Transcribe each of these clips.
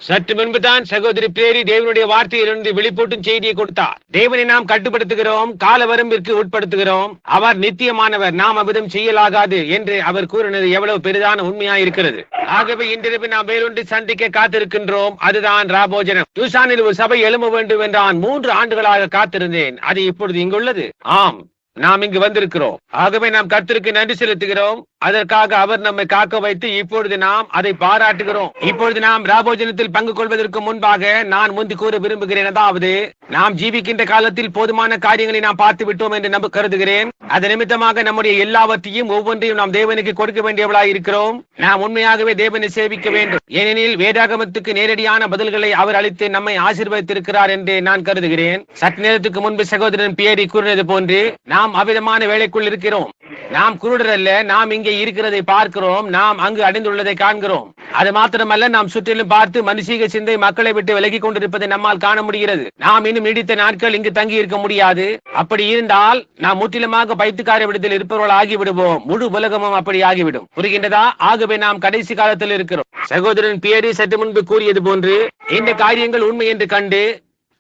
சற்று முன்புதான் சகோதரி பேரி தேவனுடைய வார்த்தையிலிருந்து வெளிப்பூட்டும் செய்தியை கொடுத்தார். தேவனை நாம் கட்டுப்படுத்துகிறோம், கால வரம்பிற்கு உட்படுத்துகிறோம். அவர் நித்தியமானவர், நாம் அவ்விதம் செய்யலாகாது என்று அவர் கூறினது எவ்வளவு பெரிதான உண்மையாக இருக்கிறது. ஆகவே இன்றிரவு நாம் வேறொன்று சந்திக்க காத்திருக்கின்றோம். அதுதான் ராபோஜனம். யூசானில் ஒரு சபை எழும்ப வேண்டும் என்றான் 3 ஆண்டுகளாக காத்திருந்தேன். அது இப்பொழுது இங்குள்ளது. ஆம், நாம் இங்கு வந்திருக்கிறோம். ஆகவே நாம் கர்த்தருக்கு நன்றி செலுத்துகிறோம். அதற்காக அவர் நம்மை காக்க வைத்து இப்பொழுது நாம் அதை பாராட்டுகிறோம். இப்பொழுது நாம் ராபோஜனத்தில் பங்கு கொள்வதற்கு முன்பாக நான் முந்தி கூற விரும்புகிறேன். அதாவது நாம் ஜீவிக்கின்ற காலத்தில் போதுமான காரியங்களை நாம் பார்த்து விட்டோம் என்று நம்ப கருதுகிறேன். அது நிமித்தமாக நம்முடைய எல்லாவற்றையும் ஒவ்வொன்றையும் நாம் தேவனுக்கு கொடுக்க வேண்டியவளாய் இருக்கிறோம். நாம் உண்மையாகவே தேவனை சேவிக்க வேண்டும். ஏனெனில் வேதாகமத்துக்கு நேரடியான பதில்களை அவர் அளித்து நம்மை ஆசீர்வதித்திருக்கிறார் என்று நான் கருதுகிறேன். சற்று நேரத்துக்கு முன்பு சகோதரன் பியரி கூறினது போன்று நாம் அவ்விதமான வேலைக்குள் இருக்கிறோம். நாம் குருடர் அல்ல, நாம் இங்கே இருக்கிறதை பார்க்கிறோம், நாம் அங்கு அடைந்துள்ளதை காண்கிறோம். அது மாத்திரமல்ல, நாம் சுற்றிலும் பார்த்து மனுஷீக சிந்தை மக்களை விட்டு விலகி கொண்டிருப்பதை நம்மால் காண முடிகிறது. நாம் இன்னும் நீடித்த நாட்கள் இங்கு தங்கி இருக்க முடியாது. அப்படி இருந்தால் நாம் முற்றிலுமாக பைத்தியக்கார விடத்தில் இருப்பவர்கள் ஆகிவிடுவோம். முழு உலகமும் அப்படி ஆகிவிடும். புரிகின்றதா? ஆகவே நாம் கடைசி காலத்தில் இருக்கிறோம். சகோதரன் பியரி சற்று முன்பு கூறியது போன்று இந்த காரியங்கள் உண்மை என்று கண்டு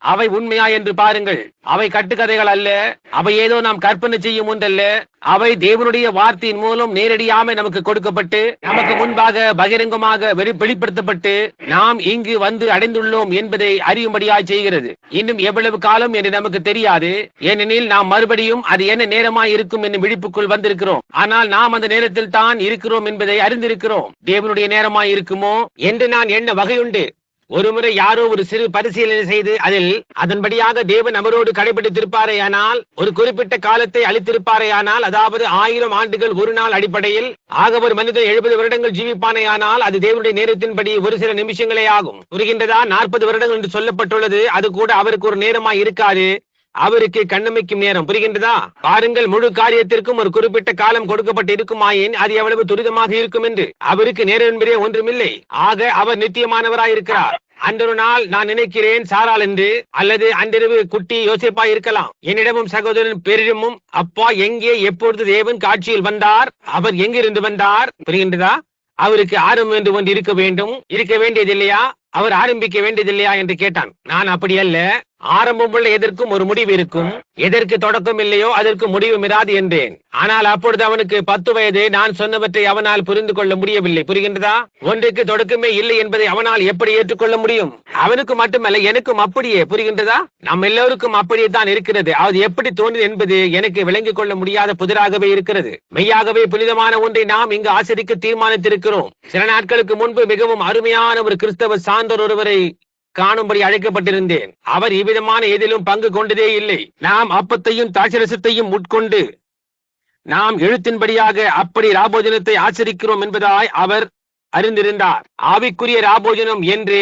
அவை உண்மையா என்று பாருங்கள். அவை கட்டுக்கதைகள் அல்ல, அவை ஏதோ நாம் கற்பனை செய்யும் ஒன்றல்ல. அவை தேவனுடைய வார்த்தையின் மூலம் நேரடியாக நமக்கு கொடுக்கப்பட்டு நமக்கு முன்பாக பகிரங்கமாக வெளிப்படுத்தப்பட்டு நாம் இங்கு வந்து அடைந்துள்ளோம் என்பதை அறியும்படியாய் செய்கிறது. இன்னும் எவ்வளவு காலம் என்று நமக்கு தெரியாது. ஏனெனில் நாம் மறுபடியும் அது என்ன நேரமாய் இருக்கும் என்று விழிப்புக்குள் வந்திருக்கிறோம். ஆனால் நாம் அந்த நேரத்தில் தான் இருக்கிறோம் என்பதை அறிந்திருக்கிறோம். தேவனுடைய நேரமாய் இருக்குமோ என்று நான் என்ன வகையுண்டு. ஒருமுறை யாரோ ஒரு சிறு பரிசீலனை செய்து அதில் அதன்படியாக தேவன் அவரோடு கடைபிடித்திருப்பாரேயானால், ஒரு குறிப்பிட்ட காலத்தை அளித்திருப்பாரேயானால், அதாவது 1000 ஆண்டுகள் ஒரு நாள் அடிப்படையில் ஆக ஒரு மனிதன் 70 வருடங்கள் ஜீவிப்பானேயானால் அது தேவனுடைய நேரத்தின்படி ஒரு சில நிமிஷங்களே ஆகும். புரிகின்றதா? 40 வருடங்கள் என்று சொல்லப்பட்டுள்ளது. அது கூட அவருக்கு ஒரு நேரமாய் இருக்காது. அவருக்கு கண்ணமைக்கும் நேரம். புரிகின்றதா? பாருங்கள், முழு காரியத்திற்கும் ஒரு குறிப்பிட்ட காலம் கொடுக்கப்பட்டு இருக்குமாயின் அது எவ்வளவு துரிதமாக இருக்கும் என்று. அவருக்கு நேரம் என்பதே ஒன்றுமில்லை. ஆக அவர் நித்தியமானவராயிருக்கிறார். அன்றொரு நாள் நான் நினைக்கிறேன் சாராள் என்று, அல்லது அன்றிரவு குட்டி யோசிப்பா இருக்கலாம். என்னிடமும் சகோதரன் பெரிடமும், அப்பா எங்கே எப்பொழுது தேவன் காட்சியில் வந்தார், அவர் எங்கிருந்து வந்தார்? புரிகின்றதா? அவருக்கு ஆரம்பம் என்று ஒன்று இருக்க வேண்டும், இருக்க வேண்டியதில்லையா? அவர் ஆரம்பிக்க வேண்டியதில்லையா என்று கேட்டான். நான் அப்படி அல்ல, ஆரம்பம் உள்ள எதற்கும் ஒரு முடிவு இருக்கும். எதற்கு தொடக்கம் இல்லையோ அதற்கு முடிவும் இராது என்றேன். ஆனால் அப்பொழுது அவனுக்கு 10 வயது. நான் சொன்னவற்றை அவனால் புரிந்து கொள்ள முடியவில்லை. புரிகின்றதா? ஒன்றுக்கு தொடக்கமே இல்லை என்பதை அவனால் எப்படி ஏற்றுக்கொள்ள முடியும்? அவனுக்கு மட்டுமல்ல, எனக்கும் அப்படியே. புரிகின்றதா? நம்ம எல்லோருக்கும் அப்படியே தான் இருக்கிறது. அது எப்படி தோன்றுது என்பது எனக்கு விளங்கிக் கொள்ள முடியாத புதிராகவே இருக்கிறது. மெய்யாகவே புனிதமான ஒன்றை நாம் இங்கு ஆசிரிக்க தீர்மானித்திருக்கிறோம். சில நாட்களுக்கு முன்பு மிகவும் அருமையான ஒரு கிறிஸ்தவ சான்றோர் ஒருவரை காணும்படி அழைக்கப்பட்டிருந்தேன். அவர் இவ்விதமான எதிலும் பங்கு கொண்டதே இல்லை. நாம் அப்பத்தையும் தாட்சரசத்தையும் உட்கொண்டு நாம் எழுத்தின்படியாக அப்படி ராபோஜனத்தை ஆச்சரிக்கிறோம் என்பதாய் அவர் அறிந்திருந்தார். ஆவிக்குரிய ராபோஜனம் என்று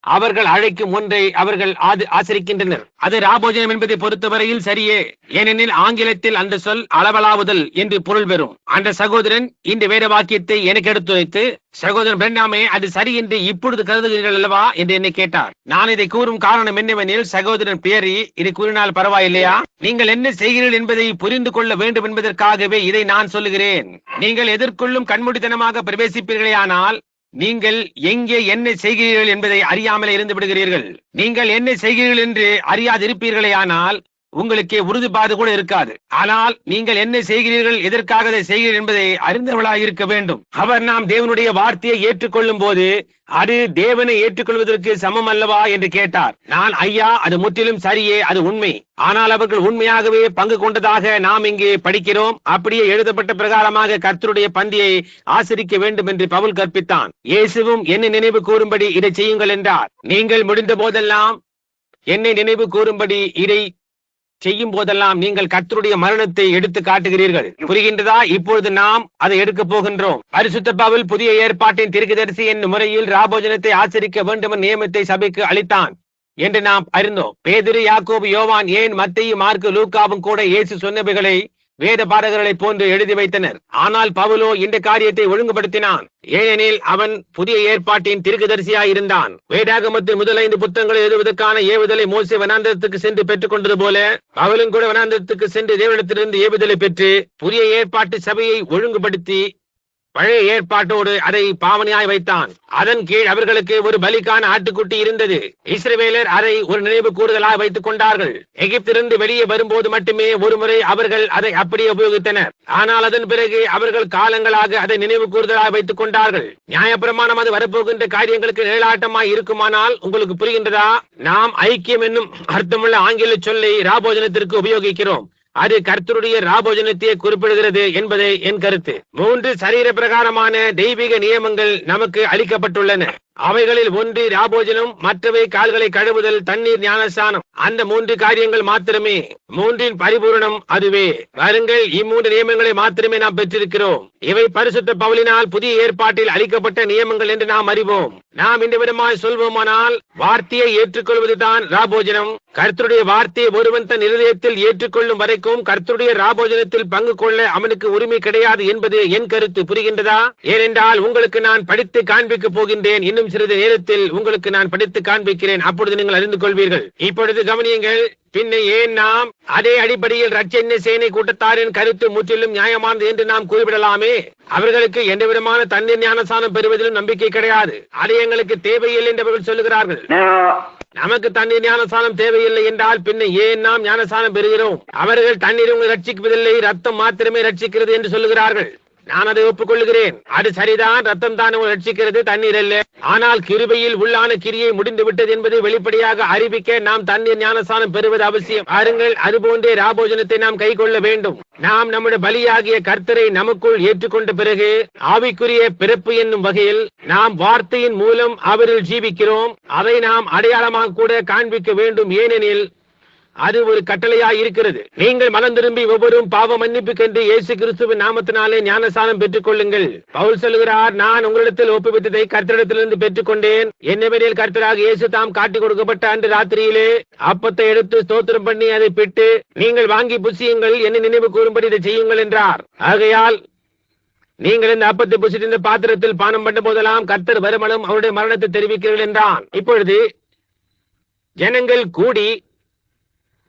அவர்கள் அழைக்கும் ஒன்றை அவர்கள் ஆச்சரிக்கின்றனர். அது ராபோஜனம் என்பதை பொறுத்தவரையில் சரியே. ஏனெனில் ஆங்கிலத்தில் அந்த சொல் அளவலாவுதல் என்று பொருள் பெறும். அந்த சகோதரன் இந்த வேத வாக்கியத்தை எனக்கு எடுத்துரைத்து, சகோதரன் பிரண்டாமே, அது சரி என்று இப்பொழுது கருதுகிறீர்கள் அல்லவா என்று என்னை கேட்டார். நான் இதை கூறும் காரணம் என்னவெனில், சகோதரன் பியரி இதை கூறினால் பரவாயில்லையா? நீங்கள் என்ன செய்கிறீர்கள் என்பதை புரிந்து கொள்ள வேண்டும் என்பதற்காகவே இதை நான் சொல்லுகிறேன். நீங்கள் எதற்குள்ளும் கண்மூடித்தனமாக பிரவேசிப்பீர்களேயானால் நீங்கள் எங்கே என்ன செய்கிறீர்கள் என்பதை அறியாமலே இருந்து விடுகிறீர்கள். நீங்கள் என்ன செய்கிறீர்கள் என்று அறியாதிருப்பீர்களே ஆனால் உங்களுக்கு உறுதிப்பாடு கூட இருக்காது. ஆனால் நீங்கள் என்ன செய்கிறீர்கள், எதற்காக அதை செய்கிறீர்கள் என்பதை அறிந்தவர்களாக இருக்க வேண்டும். அவர் நாம் தேவனுடைய வார்த்தையை ஏற்றுக்கொள்ளும் போது அது தேவனை ஏற்றுக்கொள்வதற்கு சமம் அல்லவா என்று கேட்டார். நான், ஐயா, அது முற்றிலும் சரியே, அது உண்மை. ஆனால் அவர்கள் உண்மையாகவே பங்கு கொண்டதாக நாம் இங்கே படிக்கிறோம். அப்படியே எழுதப்பட்ட பிரகாரமாக கர்த்தருடைய பந்தியை ஆசரிக்க வேண்டும் என்று பவுல் கற்பித்தான். இயேசுவும் என்னை நினைவு கூறும்படி இதை செய்யுங்கள் என்றார். நீங்கள் முடிந்த போதெல்லாம் என்னை நினைவு கூறும்படி இதை செய்யும் போதெல்லாம் நீங்கள் கர்த்தருடைய மரணத்தை எடுத்து காட்டுகிறீர்கள். புரிகின்றதா? இப்பொழுது நாம் அதை எடுக்க போகின்றோம். பரிசுத்த பவுல் புதிய ஏற்பாட்டின் தீர்க்கதரிசி என்னும் முறையில் ராபோஜனத்தை ஆச்சரிக்க வேண்டும் நியமத்தை சபைக்கு அளித்தான் என்று நாம் அறிந்தோம். பேதுரு, யாக்கோபு, யோவான், ஏன் மத்தேயு, மார்க்கு, லூக்காவும் கூட இயேசு சொன்னவைகளை வேத பாடகர்களை போன்று எழுதி வைத்தனர். ஆனால் பவுலோ இந்த காரியத்தை ஒழுங்குபடுத்தினான். ஏனெனில் அவன் புதிய ஏற்பாட்டின் தீர்க்கதரிசியாய் இருந்தான். வேதாகமத்தின் முதல் 5 புத்தகங்களை எழுதுவதற்கான ஏவுதலை மோசே வனாந்தரத்துக்கு சென்று பெற்றுக் கொண்டது போல பவுலும் கூட வனாந்தரத்துக்கு சென்று தேவனிடத்திலிருந்து ஏவுதலை பெற்று புதிய ஏற்பாட்டு சபையை ஒழுங்குபடுத்தி பழைய ஏற்பாட்டோடு அதை பாவனையாய் வைத்தான். அதன் கீழ் அவர்களுக்கு ஒரு பலிக்கான ஆட்டுக்குட்டி இருந்தது. இஸ்ரவேலர் அதை ஒரு நினைவு கூறுதலாக வைத்துக் கொண்டார்கள். எகிப்திலிருந்து வெளியே வரும்போது மட்டுமே ஒருமுறை அவர்கள் அதை அப்படியே உபயோகித்தனர். ஆனால் அதன் பிறகு அவர்கள் காலங்களாக அதை நினைவு கூறுதலாக வைத்துக் கொண்டார்கள். நியாயப்பிரமாணம் அது வரப்போகின்ற காரியங்களுக்கு நிழலாட்டமாய் இருக்குமானால் உங்களுக்கு புரிகின்றதா? நாம் ஐக்கியம் என்னும் அர்த்தமுள்ள ஆங்கில சொல்லை ராபோஜனத்திற்கு உபயோகிக்கிறோம். அது கர்த்தருடைய ராபோஜனத்தை குறிப்பிடுகிறது என்பதே என் கருத்து. 3 சரீர பிரகாரமான தெய்வீக நியமங்கள் நமக்கு அளிக்கப்பட்டுள்ளன. அவைகளில் ஒன்று ராபோஜனம், மற்றவை கால்களை கழுவுதல், தண்ணீர், ஞானஸ்நானம். அந்த 3 காரியங்கள் மாத்திரமே. 3இன் பரிபூரணம் அதுவே. வாருங்கள், 3 நியமங்களை மாத்திரமே நாம் பெற்றிருக்கிறோம். இவை பரிசுத்த பவுலினால் புதிய ஏற்பாட்டில் அளிக்கப்பட்ட நியமங்கள் என்று நாம் அறிவோம். நாம் இந்த விதமாய் சொல்வோமானால், வார்த்தையை ஏற்றுக்கொள்வதுதான் ராபோஜனம். கர்த்தருடைய வார்த்தையை ஒருவன் தன் இருதயத்தில் ஏற்றுக்கொள்ளும் வரைக்கும் கர்த்தருடைய ராபோஜனத்தில் பங்கு கொள்ள அவனுக்கு உரிமை கிடையாது என்பது என் கருத்து. புரிகின்றதா? ஏனென்றால் உங்களுக்கு நான் படித்து காண்பிக்க போகின்றேன். இன்னும் சிறிது நேரத்தில் உங்களுக்கு நான் படித்து காண்பிக்கிறேன். அப்பொழுது நீங்கள் அறிந்து கொள்வீர்கள். இப்பொழுது கவனியுங்கள். பின்ன ஏன் நாம் அதே அடிப்படையில் ரட்சண்ய சேனை கூட்டத்தாரின் கருத்து முற்றிலும் நியாயமானது என்று நாம் குறிப்பிடலாமே? அவர்களுக்கு எந்த விதமான தண்ணீர் ஞானஸ்நானம் பெறுவதிலும் நம்பிக்கை கிடையாது. அது எங்களுக்கு தேவையில்லை என்று அவர்கள் சொல்லுகிறார்கள். நமக்கு தண்ணீர் ஞானஸ்நானம் தேவையில்லை என்றால் பின்ன ஏன் நாம் ஞானஸ்நானம் பெறுகிறோம்? அவர்கள் தண்ணீர் உங்களை ரட்சிப்பதில்லை, ரத்தம் மாத்திரமே ரட்சிக்கிறது என்று சொல்லுகிறார்கள். நான் அதை ஒப்புக்கொள்கிறேன். அது சரிதான், ரத்தம் தான் ரட்சிக்கிறது, தண்ணீர் அல்ல. ஆனால் கிருபையில் உள்ளான கிரியை முடிந்து விட்டது என்பதை வெளிப்படையாக அறிவிக்க நாம் தண்ணீர் ஞானஸ்நானம் பெறுவது அவசியம். பாருங்கள், அதுபோன்றே ராபோஜனத்தை நாம் கை கொள்ள வேண்டும். நாம் நம்முடைய பலியாகிய கர்த்தரை நமக்குள் ஏற்றுக்கொண்ட பிறகு ஆவிக்குரிய பிறப்பு என்னும் வகையில் நாம் வார்த்தையின் மூலம் அவரில் ஜீவிக்கிறோம். அதை நாம் அடையாளமாக கூட காண்பிக்க வேண்டும். ஏனெனில் அது ஒரு கட்டளையாய் இருக்கிறது. நீங்கள் மனம் திரும்பி ஒவ்வொரு பாவ மன்னிப்புக்கென்று இயேசு கிறிஸ்துவின் நாமத்தினாலே ஞானஸ்நானம் பெற்றுக் கொள்ளுங்கள். பவுல் சொல்கிறார், நான் உங்களிடத்தில் ஒப்புவித்ததை கர்த்தரிடத்திலிருந்து பெற்றுக் கொண்டேன். என்னவெனில் கர்த்தராக இயேசு தாம் காட்டிக் கொடுக்கப்பட்ட அன்று ராத்திரியிலே அப்பத்தை எடுத்து ஸ்தோத்திரம் பண்ணி அதை பிட்டு, நீங்கள் வாங்கி புசியுங்கள், என்னை நினைவு கூறும்படி இதை செய்யுங்கள் என்றார். ஆகையால் நீங்கள் இந்த அப்பத்தை புசித்து இந்த பாத்திரத்தில் பானம் பண்ண போதெல்லாம் கர்த்தர் வருமளவும் அவருடைய மரணத்தை தெரிவிக்கிறீர்கள் என்றான். இப்பொழுது ஜனங்கள் கூடி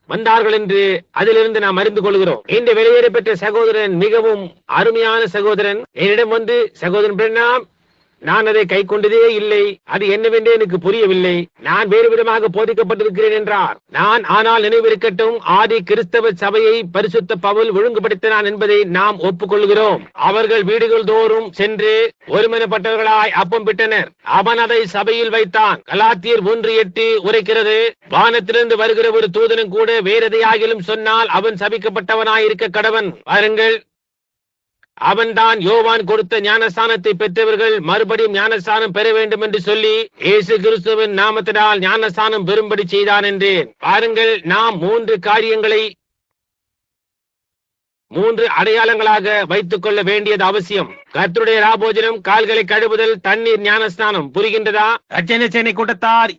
வந்தார்கள் என்று அதிலிருந்து நாம் அறிந்து கொள்கிறோம். இந்த வெளியேற பெற்ற சகோதரன் மிகவும் அருமையான சகோதரன் என்னிடம் வந்து, சகோதரன் பிரணாம், நான் அதை கை கொண்டதே இல்லை, அது என்னவென்றே எனக்கு புரியவில்லை, நான் வேறு விதமாக போதிக்கப்பட்டிருக்கிறேன் என்றார். ஆனால் நினைவிருக்கட்டும், ஆதி கிறிஸ்தவ சபையை பரிசுத்த பவுல் ஒழுங்குபடுத்தினான் என்பதை நாம் ஒப்புக்கொள்கிறோம். அவர்கள் வீடுகள் தோறும் சென்று ஒருமனப்பட்டவர்களாய் அப்பம் பிட்டனர். அவன் அதை சபையில் வைத்தான். கலாத்தியர் 1:8 உரைக்கிறது, வானத்திலிருந்து வருகிற ஒரு தூதனும் கூட வேறெதையாகிலும் சொன்னால் அவன் சபிக்கப்பட்டவனாய் இருக்க கடவன். பாருங்கள், அவன்தான் யோவான் கொடுத்த ஞானஸ்தானத்தை பெற்றவர்கள் மறுபடியும் ஞானஸ்தானம் பெற வேண்டும் என்று சொல்லி இயேசு கிறிஸ்துவின் நாமத்தினால் ஞானஸ்தானம் பெறும்படி செய்தான் என்றேன். பாருங்கள், நாம் 3 காரியங்களை 3 அடையாளங்களாக வைத்துக் கொள்ள வேண்டியது அவசியம். கர்த்தருடைய ராபோஜனம், கால்களை கழுவுதல், தண்ணீர், ஞானஸ்நானம். புரிகின்றதா? ரட்சண சேனை கூட்டத்தார்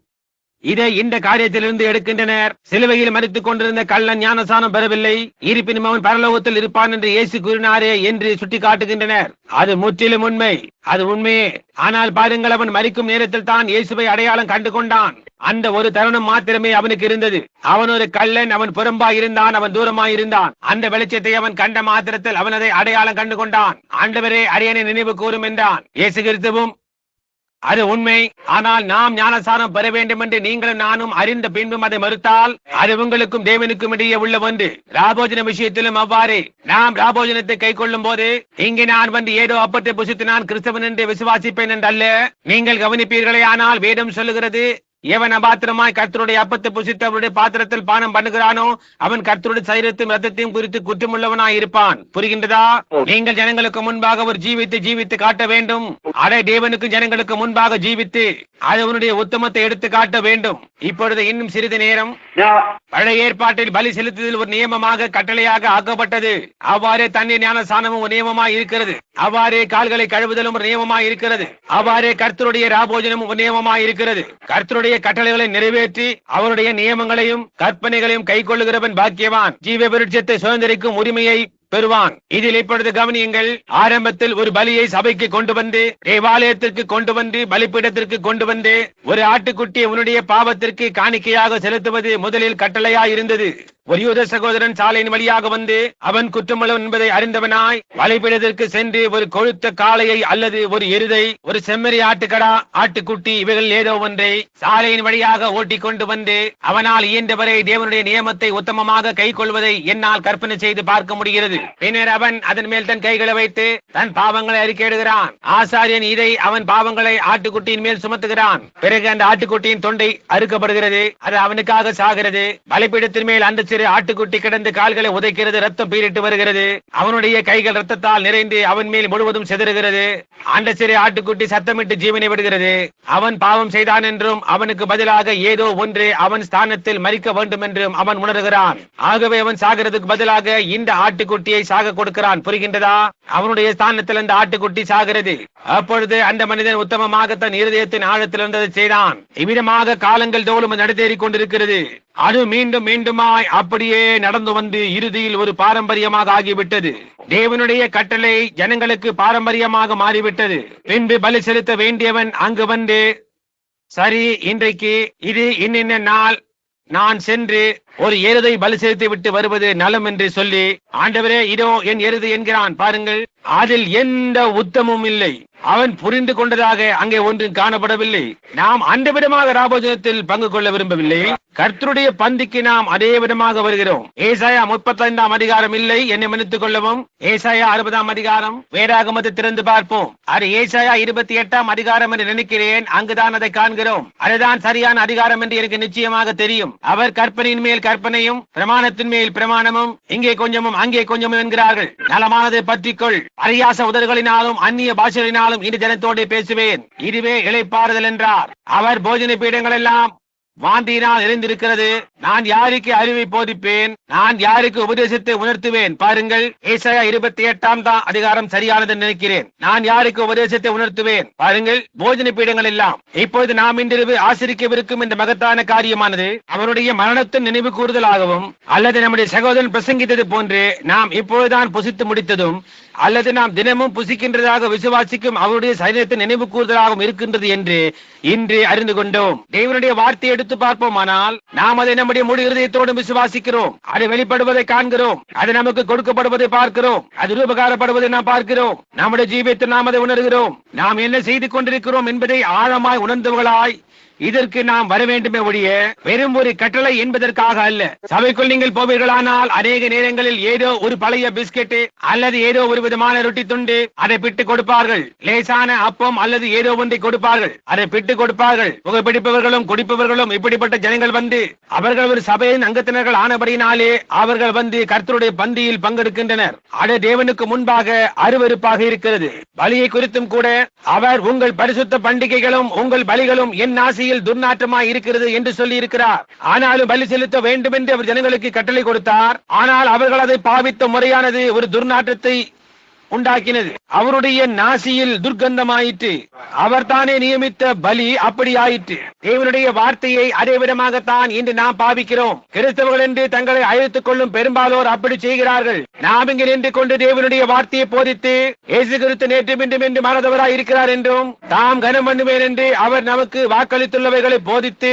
இதை இந்த காரியத்திலிருந்து எடுக்கின்றனர். சிலுவையில் மரித்துக் கொண்டிருந்த கள்ளன் ஞானஸ்நானம் பெறவில்லை, இருப்பினும் அவன் பரலோகத்தில் இருப்பான் என்று இயேசு கூறினாரே என்று சுட்டி காட்டுகின்றனர். அது முற்றிலும் உண்மை, அது உண்மையே. ஆனால் பாருங்கள், அவன் மரிக்கும் நேரத்தில் தான் இயேசுவை அடையாளம் கண்டு கொண்டான். அந்த ஒரு தருணம் மாத்திரமே அவனுக்கு இருந்தது. அவன் ஒரு கள்ளன், அவன் புறம்பாய் இருந்தான், அவன் தூரமாய் இருந்தான். அந்த வெளிச்சத்தை அவன் கண்ட மாத்திரத்தில் அவன் அதை அடையாளம் கண்டு கொண்டான். ஆண்டவரே, அரியணை நினைவு கூறும் என்றான். இயேசு கிறிஸ்துவும் அது உண்மை. ஆனால் நாம் ஞானஸ்நானம் பெற வேண்டும் என்று நீங்களும் நானும் அறிந்த பின்பும் அதை மறுத்தால் அது உங்களுக்கும் தேவனுக்கும் இடையே உள்ள ஒன்று. ராபோஜன விஷயத்திலும் அவ்வாறே. நாம் ராபோஜனத்தை கை கொள்ளும் போது இங்கே நான் வந்து ஏதோ அப்பத்தை புசித்து நான் கிறிஸ்தவன் என்று விசுவாசிப்பேன் என்றல்ல. நீங்கள் கவனிப்பீர்களே, ஆனால் வேதம் சொல்லுகிறது, எவன் அபாத்திரமாய் கர்த்தருடைய அப்பத்தை புசித்து அவருடைய பாத்திரத்தில் பானம் பண்ணுகிறானோ அவன் கர்த்தருடைய சரீரத்தையும் ரத்தத்தையும் குறித்து குற்றமுள்ளவனாய் இருப்பான். புரிகின்றதா? நீங்கள் ஜனங்களுக்கு முன்பாக ஒரு ஜீவித்து காட்ட வேண்டும். அதை தேவனுக்கும் ஜனங்களுக்கு முன்பாக ஜீவித்து அது அவனுடைய உத்தமத்தை எடுத்து காட்ட வேண்டும். இப்பொழுது இன்னும் சிறிது நேரம் பழைய ஏற்பாட்டில் பலி செலுத்துதல் ஒரு நியமமாக கட்டளையாக ஆக்கப்பட்டது. அவ்வாறே தண்ணீர் ஞானஸ்நானமும் ஒரு நியமமாய் இருக்கிறது. அவ்வாறே கால்களை கழுவுதலும் ஒரு நியமமாய் இருக்கிறது. அவ்வாறே கர்த்தருடைய ராபோஜனமும் ஒரு நியமமாய் இருக்கிறது. கர்த்தருடைய கட்டளைகளை நிறைவேற்றி அவருடைய நியமங்களையும் கற்பனைகளையும் கை கொள்ளுகிறவன் பாக்கியவான். ஜீவ விருட்சத்தை சுதந்திரிக்கும் உரிமையை பெறுவான். இதில் இப்பொழுது கவனியுங்கள். ஆரம்பத்தில் ஒரு பலியை சபைக்கு கொண்டு வந்து, தேவாலயத்திற்கு கொண்டு வந்து, பலிப்பீடத்திற்கு கொண்டு வந்து ஒரு ஆட்டுக்குட்டியை உன்னுடைய பாவத்திற்கு காணிக்கையாக செலுத்துவது முதலில் கட்டளையாய் இருந்தது. ஒரு யூத சகோதரன் சாலையின் வழியாக வந்து அவன் குற்றமுள்ளவன் என்பதை அறிந்தவனாய் வலைப்பிடத்திற்கு சென்று ஒரு கொழுத்த காளையை அல்லது ஒரு எருதை, ஒரு செம்மறி ஆட்டுக்கடா, ஆட்டுக்குட்டி இவைகள் ஏதோ ஒன்றை சாலையின் வழியாக ஓட்டி கொண்டு வந்து அவனால் இயன்றவரை தேவனுடைய நியமத்தை உத்தமமாக கை கொள்வதை என்னால் கற்பனை செய்து பார்க்க முடிகிறது. பின்னர் அவன் அதன் மேல் தன் கைகளை வைத்து தன் பாவங்களை அறிக்கையிடுகிறான். ஆசாரியன் இதை அவன் பாவங்களை ஆட்டுக்குட்டியின் மேல் சுமத்துகிறான். பிறகு அந்த ஆட்டுக்குட்டியின் தொண்டை அறுக்கப்படுகிறது. அது அவனுக்காக சாகிறது. பலிபீடத்தின் மேல் அந்த சிறு ஆட்டுக்குட்டி கிடந்து கால்களை உதைக்கிறது. ரத்தம் பீரிட்டு வருகிறது. அவனுடைய கைகள் ரத்தத்தால் நிறைந்து அவன் மேல் முழுவதும் செதறுகிறது. அந்த சிறு ஆட்டுக்குட்டி சத்தமிட்டு ஜீவனை விடுகிறது. அவன் பாவம் செய்தான் என்றும் அவனுக்கு பதிலாக ஏதோ ஒன்று அவன் ஸ்தானத்தில் மரிக்க வேண்டும் என்றும் அவன் உணர்கிறான். ஆகவே அவன் சாகிறதுக்கு பதிலாக இந்த ஆட்டுக்குட்டியை சாக கொடுக்கிறான். புரிகின்றதா? அவனுடைய ஸ்தானத்தில் அந்த ஆட்டுக்குட்டி சாகிறது. அப்பொழுது அந்த மனிதன் உத்தமமாக தன் இருதயத்தின் ஆழத்தில் இருந்ததை செய்தான். இவ்விதமாக காலங்கள் தோறும் நடத்தேறிக் கொண்டிருக்கிறது. அது மீண்டும் மீண்டுமாய் அப்படியே நடந்து வந்து இறுதியில் ஒரு பாரம்பரியமாக ஆகிவிட்டது. தேவனுடைய கட்டளை ஜனங்களுக்கு பாரம்பரியமாக மாறிவிட்டது. பின்பு பலி செலுத்த வேண்டியவன் அங்கு வந்து, சரி, இன்றைக்கு இது இன்னின்ன நாள், நான் சென்று ஒரு எருதை பலி செலுத்தி விட்டு வருவது நலம் என்று சொல்லி, ஆண்டவரே இதோ என் எருது என்கிறான். பாருங்கள், அதில் எந்த உத்தமும் இல்லை. அவன் புரிந்து கொண்டதாக அங்கே ஒன்றும் காணப்படவில்லை. நாம் அந்த விதமாக ராபோஜனத்தில் பங்கு கொள்ள விரும்பவில்லை. கர்த்தருடைய பந்திக்கு நாம் அதே விதமாக வருகிறோம். ஏசாயா 35ஆம் அதிகாரம் இல்லை, என்னை மன்னித்துக் கொள்ளவும். ஏசாயா 60ஆம் அதிகாரம் வேதாகமத்தை திறந்து பார்ப்போம். அது ஏசாயா 28ஆம் அதிகாரம் என்று நினைக்கிறேன். அங்குதான் அதை காண்கிறோம். அதுதான் சரியான அதிகாரம் என்று எனக்கு நிச்சயமாக தெரியும். அவர் கற்பனையின் மேல் கற்பனையும் பிரமாணத்தின் மேல் பிரமாணமும் இங்கே கொஞ்சமும் அங்கே கொஞ்சமும் என்கிறார்கள். நலமானதை பற்றிக்கொள், பரியாச உதடுகளினாலும் அந்நிய பாஷைகளினாலும் இந்த ஜனத்தோடு பேசுவேன், இதுவே இளைப்பாறுதல் என்றார். அவர் போஜன பீடங்கள் எல்லாம் வாந்தியினால் எழுந்திருக்கிறது. நான் யாருக்கு அறிவை போதிப்பேன்? நான் யாருக்கு உபதேசத்தை உணர்த்துவேன்? பாருங்கள், ஏசாயா 28ஆம் அதிகாரம் சரியானது நினைக்கிறேன். நான் யாருக்கு உபதேசத்தை உணர்த்துவேன்? பாருங்கள், போஜன பீடங்கள் எல்லாம். இப்பொழுது நாம் இன்றிரவு ஆசிரிக்கவிருக்கும் இந்த மகத்தான காரியமானது அவருடைய மரணத்தின் நினைவு கூறுதலாகவும் அல்லது நம்முடைய சகோதரன் பிரசங்கித்தது போன்று நாம் இப்பொழுதுதான் புசித்து முடித்ததும் அல்லது நாம் தினமும் புசிக்கின்றதாக விசுவாசிக்கும் அவருடைய சரீரத்தை நினைவு கூறுதலாகவும் இருக்கின்றது என்று இன்று அறிந்து கொண்டோம். தேவனுடைய வார்த்தையை எடுத்து பார்ப்போமானால் நாம் அதை நம்முடைய முழு இருதயத்தோடு விசுவாசிக்கிறோம். அதை வெளிப்படுவதை காண்கிறோம். அது நமக்கு கொடுக்கப்படுவதை பார்க்கிறோம். அது ரூபகாரப்படுவதை நாம் பார்க்கிறோம். நம்முடைய ஜீவியத்தில் நாம் அதை உணர்கிறோம். நாம் என்ன செய்து கொண்டிருக்கிறோம் என்பதை ஆழமாய் உணர்ந்தவர்களாய் இதற்கு நாம் வர வேண்டுமே ஒழிய வெறும் ஒரு கட்டளை என்பதற்காக அல்ல. சபைக்குள் நீங்கள் போவீர்களானால் அநேக நேரங்களில் ஏதோ ஒரு பழைய பிஸ்கெட் அல்லது ஏதோ ஒரு விதமான ரொட்டி துண்டு அதை பிட்டு கொடுப்பார்கள். லேசான அப்பம் அல்லது ஏதோ ஒன்றை கொடுப்பார்கள். அதை பிட்டு கொடுப்பார்கள். புகைப்பிடிப்பவர்களும் குடிப்பவர்களும் இப்படிப்பட்ட ஜனங்கள் வந்து அவர்கள் ஒரு சபையின் அங்கத்தினர்கள் ஆனபடினாலே அவர்கள் வந்து கர்த்தருடைய பந்தியில் பங்கெடுக்கின்றனர். அது தேவனுக்கு முன்பாக அருவருப்பாக இருக்கிறது. பலியை குறித்தும் கூட அவர் உங்கள் பரிசுத்த பண்டிகைகளும் உங்கள் பலிகளும் என் ஆசி துர்நாற்றமாய் இருக்கிறது என்று சொல்லி இருக்கிறார். ஆனாலும் பலி செலுத்த வேண்டும் என்று அவர் ஜனங்களுக்கு கட்டளை கொடுத்தார். ஆனால் அவர்கள் அதை பாவித்த முறையானது ஒரு துர்நாற்றத்தை உண்டாக்கினது. அவருடைய நாசியில் துர்க்கந்தமாயிற்று. அவர் தானே நியமித்த பலி அப்படி ஆயிற்று. தேவனுடைய வார்த்தையை அதே விதமாகத்தான் இன்று நாம் பாவிக்கிறோம். கிறிஸ்தவர்கள் என்று தங்களை அழைத்துக் கொள்ளும் பெரும்பாலோர் அப்படி செய்கிறார்கள். நாம் இங்கு நின்று கொண்டு தேவனுடைய வார்த்தையை போதித்து இயேசு கிறிஸ்து நேற்று மீண்டும் என்று மறந்தவராய் இருக்கிறார் என்றும் தாம் கனம் பண்ணுவேன் என்று அவர் நமக்கு வாக்களித்துள்ளவைகளை போதித்து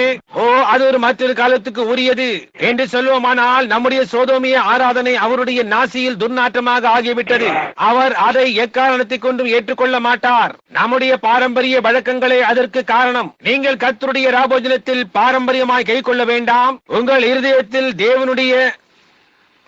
அது ஒரு மற்றொரு காலத்துக்கு உரியது என்று சொல்லுவோமானால் நம்முடைய சோதோமிய ஆராதனை அவருடைய நாசியில் துர்நாற்றமாக ஆகிவிட்டது. அவர் அதை எக்காரணத்தை கொண்டும் ஏற்றுக்கொள்ள மாட்டார். நம்முடைய பாரம்பரிய வழக்கங்களே அதற்கு காரணம். நீங்கள் கர்த்தருடைய ராபோஜனத்தில் பாரம்பரியமாய் கை கொள்ள வேண்டாம். உங்கள் இருதயத்தில் தேவனுடைய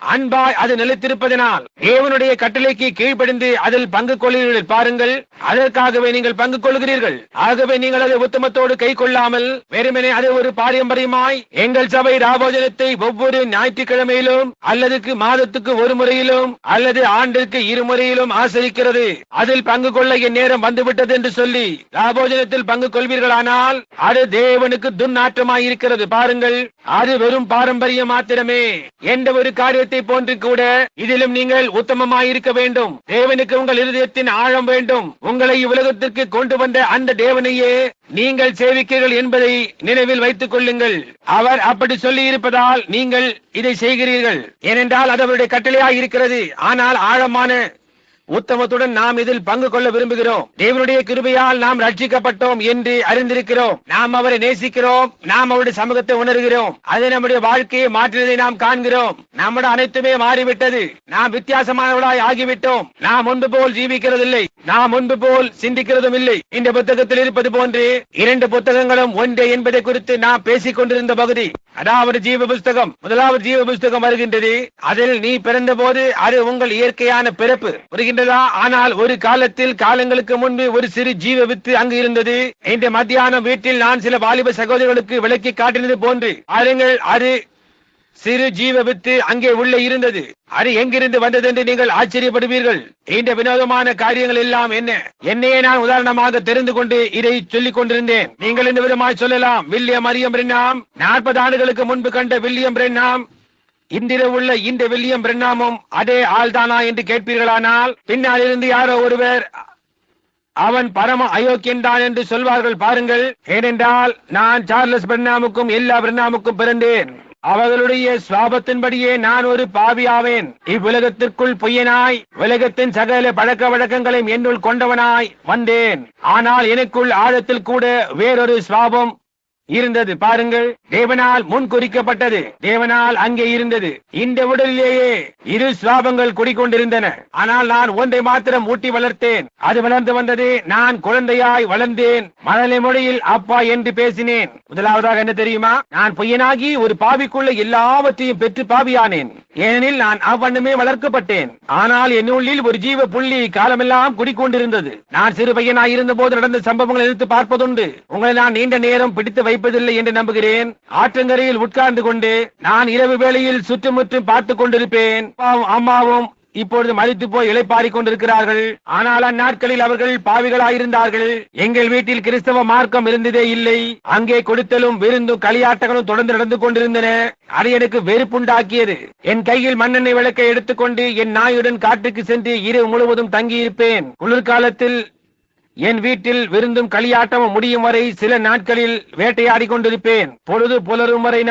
அன்பாய் அது நிலைத்திருப்பதனால் தேவனுடைய கட்டளைக்கு கீழ்ப்படிந்து அதில் பங்கு கொள்கிறீர்கள். பாருங்கள், அதற்காகவே நீங்கள் பங்கு கொள்கிறீர்கள். ஆகவே நீங்கள் அதை உத்தமத்தோடு கை கொள்ளாமல் வெறுமனே அதை ஒரு பாரம்பரியமாய் எங்கள் சபை ராபோஜனத்தை ஒவ்வொரு ஞாயிற்றுக்கிழமையிலும் அல்லது மாதத்துக்கு ஒரு முறையிலும் அல்லது ஆண்டிற்கு இருமுறையிலும் ஆசரிக்கிறது, அதில் பங்கு கொள்ள என் நேரம் வந்துவிட்டது என்று சொல்லி ராபோஜனத்தில் பங்கு கொள்வீர்களானால் அது தேவனுக்கு துர்நாற்றமாய் இருக்கிறது. பாருங்கள், அது வெறும் பாரம்பரியம் மாத்திரமே. எந்த ஒரு காரியத்தை போன்று கூட இதிலும் நீங்கள் உத்தமமாயிருக்க வேண்டும். தேவனுக்கு உங்கள் இருதயத்தின் ஆழம் வேண்டும். உங்களை உலகத்திற்கு கொண்டு வந்த அந்த தேவனையே நீங்கள் சேவிக்கிறீர்கள் என்பதை நினைவில் வைத்துக் கொள்ளுங்கள். அவர் அப்படி சொல்லி இருப்பதால் நீங்கள் இதை செய்கிறீர்கள். ஏனென்றால் அது அவருடைய கட்டளையாக இருக்கிறது. ஆனால் ஆழமான உத்தமத்துடன் நாம் இதில் பங்கு கொள்ள விரும்புகிறோம். தேவனுடைய கிருபையால் நாம் ரட்சிக்கப்பட்டோம் என்று அறிந்திருக்கிறோம். நாம் அவரை நேசிக்கிறோம். நாம் அவருடைய சமூகத்தை உணர்கிறோம். அது நம்முடைய வாழ்க்கையை மாற்றினதை நாம் காண்கிறோம். நம்முடைய அனைத்துமே மாறிவிட்டது. நாம் வித்தியாசமானவர்களாய் ஆகிவிட்டோம். நாம் முன்பு போல் ஜீவிக்கிறதில்லை. நாம் முன்பு போல் சிந்திக்கிறதும் இல்லை. இந்த புத்தகத்தில் இருப்பது போன்று 2 புத்தகங்களும் ஒன்றே என்பதை குறித்து நாம் பேசிக் கொண்டிருந்த பகுதி, அதாவது ஜீவ புஸ்தகம். முதலாவது ஜீவ புஸ்தகம் வருகின்றது. அதில் நீ பிறந்த போது அது உங்கள் இயற்கையான பிறப்பு வருகின்றதா? ஆனால் ஒரு காலங்களுக்கு முன்பு ஒரு சிறு ஜீவ வித்து அங்கு இருந்தது. இன்று மத்தியானம் வீட்டில் நான் சில வாலிப சகோதரர்களுக்கு விளக்கி காட்டினது போன்று பாருங்கள், அது சிறு ஜீவ வித்து அங்கே உள்ளே இருந்தது. அது எங்கிருந்து வந்தது என்று நீங்கள் ஆச்சரியப்படுவீர்கள். இந்த வினோதமான காரியங்கள் எல்லாம் என்னையே நான் உதாரணமாக தெரிந்து கொண்டு இதை சொல்லிக் கொண்டிருந்தேன். நீங்கள் இந்த விதமாய் சொல்லலாம், வில்லியம் மரியம் பிரென்னாம் 40 ஆண்டுகளுக்கு முன்பு கண்ட வில்லியம் பிரென்னாம் இன்றிரவு உள்ள இந்த வில்லியம் பிரென்னாமும் அதே ஆள்தானா என்று கேட்பீர்களானால், பின்னால் இருந்து யாரோ ஒருவர் அவன் பரம அயோக்கியன் தான் என்று சொல்வார்கள். பாருங்கள், ஏனென்றால் நான் சார்லஸ் பிரென்னாமுக்கும் எல்லா பிரென்னாமுக்கும் பிறந்தேன். அவர்களுடைய சுவாபத்தின்படியே நான் ஒரு பாவியாவேன். இவ்வுலகத்திற்குள் பொய்யனாய் உலகத்தின் சகல பழக்க வழக்கங்களையும் என்னுள் கொண்டவனாய் வந்தேன். ஆனால் எனக்குள் ஆழத்தில் கூட வேறொரு சுவாபம் இருந்தது. பாருங்கள், தேவனால் முன் குறிக்கப்பட்டது. தேவனால் அங்கே இருந்தது. இந்த உடலிலேயே 2 சுவாபங்கள் குடிக்கொண்டிருந்தன. ஆனால் நான் ஒன்றை மாத்திரம் ஊட்டி வளர்த்தேன். அது வளர்ந்து வந்தது. நான் குழந்தையாய் வளர்ந்தேன். மழலை மொழியில் அப்பா என்று பேசினேன். முதலாவதாக என்ன தெரியுமா? நான் பொய்யனாகி ஒரு பாவிக்குள்ள எல்லாவற்றையும் பெற்று பாவியானேன். ஏனெனில் நான் அவ்வண்ணமே வளர்க்கப்பட்டேன். ஆனால் என்னுள்ளில் ஒரு ஜீவ புள்ளி காலமெல்லாம் குடிக்கொண்டிருந்தது. நான் சிறு பையனாய் இருந்த போது நடந்த சம்பவங்களை எடுத்து பார்ப்பதுண்டு. உங்களை நான் நீண்ட நேரம் பிடித்து வைப்பதில்லை என்று நம்புகிறேன். ஆற்றங்கரையில் உட்கார்ந்து கொண்டு நான் இரவு வேளையில் சுற்றுமுற்றும் பார்த்துக் கொண்டிருப்பேன். அம்மாவும் இப்பொழுது மறித்து போய் இளைப்பாறிக் கொண்டிருக்கிறார்கள். ஆனால் அந்நாட்களில் அவர்கள் பாவிகளாயிருந்தார்கள். எங்கள் வீட்டில் கிறிஸ்தவ மார்க்கம் இருந்ததே இல்லை. அங்கே கொடுத்தலும் விருந்தும் களியாட்டங்களும் தொடர்ந்து நடந்து கொண்டிருந்தன. அது எனக்கு வெறுப்புண்டாக்கியது. என் கையில் மண்ணெண்ணெய் விளக்கை எடுத்துக்கொண்டு என் நாயுடன் காட்டுக்கு சென்று இரவு முழுவதும் தங்கியிருப்பேன். குளிர்காலத்தில் என் வீட்டில் விருந்தும் களியாட்டமும் முடியும் வரை சில நாட்களில் வேட்டையாடி கொண்டிருப்பேன். பொழுது புலரும் வரை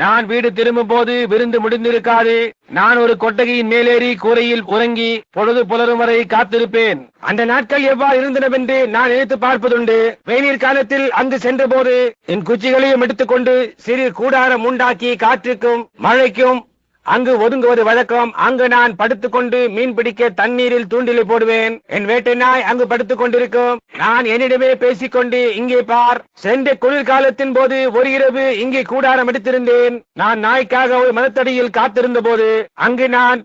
நான் வீடு திரும்பும் போது விருந்து முடிந்திருக்காது. நான் ஒரு கொட்டகையின் மேலேறி கூரையில் உறங்கி பொழுது புலரும் வரை காத்திருப்பேன். அந்த நாட்கள் எவ்வாறு இருந்தனவென்று நான் நினைத்து பார்ப்பதுண்டு. வெயிலில் காலத்தில் அங்கு சென்ற போது என் குச்சிகளையும் எடுத்துக்கொண்டு சிறு கூடாரம் உண்டாக்கி காற்றுக்கும் மழைக்கும் அங்கு ஒதுங்குவது வழக்கம். அங்கு நான் படுத்துக்கொண்டு மீன் பிடிக்க தண்ணீரில் தூண்டிலை போடுவேன். என் வேட்டை நாய் அங்கு படுத்துக் கொண்டிருக்கும். நான் என்னிடமே பேசிக்கொண்டு, இங்கே பார், சென்ற குளிர்காலத்தின் போது ஒரு இரவு இங்கே கூடாரம் எடுத்திருந்தேன். நான் நாய்க்காக ஒரு மரத்தடியில் காத்திருந்த போது அங்கு நான்